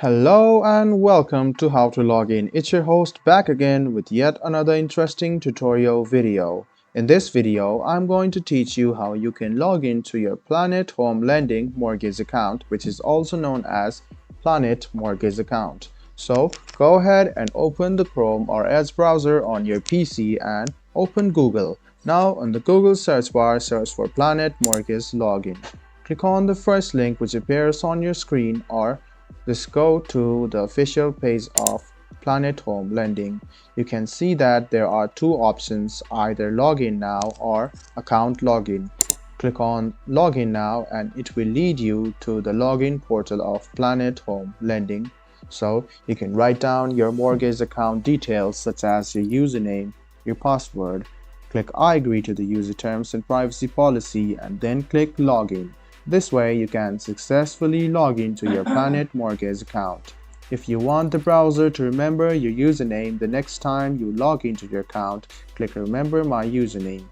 Hello and welcome to How to Log In. It's your host back again with yet another interesting tutorial video. In this video, I'm going to teach you how you can log into your Planet Home Lending mortgage account, which is also known as Planet Mortgage account. So go ahead and open the Chrome or Edge browser on your PC and open Google. Now on the Google search bar, search for Planet Mortgage Login. Click on the first link which appears on your screen, or just go to the official page of Planet Home Lending. You can see that there are two options, either login now or account login. Click on login now and it will lead you to the login portal of Planet Home Lending. So you can write down your mortgage account details such as your username, your password. Click I agree to the user terms and privacy policy and then click login. This way you can successfully log into your Planet Mortgage account. If you want the browser to remember your username the next time you log into your account, click remember my username.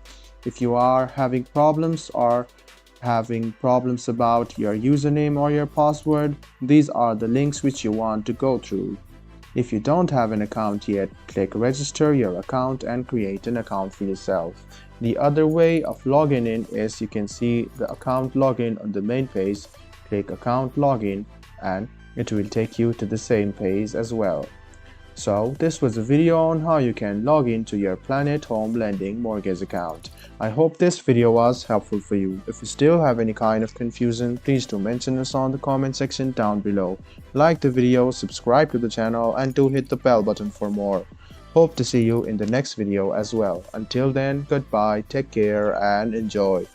If you are having problems about your username or your password, these are the links which you want to go through. If you don't have an account yet, click register your account and create an account for yourself. The other way of logging in is you can see the account login on the main page. Click account login and it will take you to the same page as well. So this was a video on how you can log into your Planet Home Lending mortgage account. I hope this video was helpful for you. If you still have any kind of confusion, please do mention us on the comment section down below. Like the video, subscribe to the channel and do hit the bell button for more. Hope to see you in the next video as well. Until then, goodbye, take care and enjoy.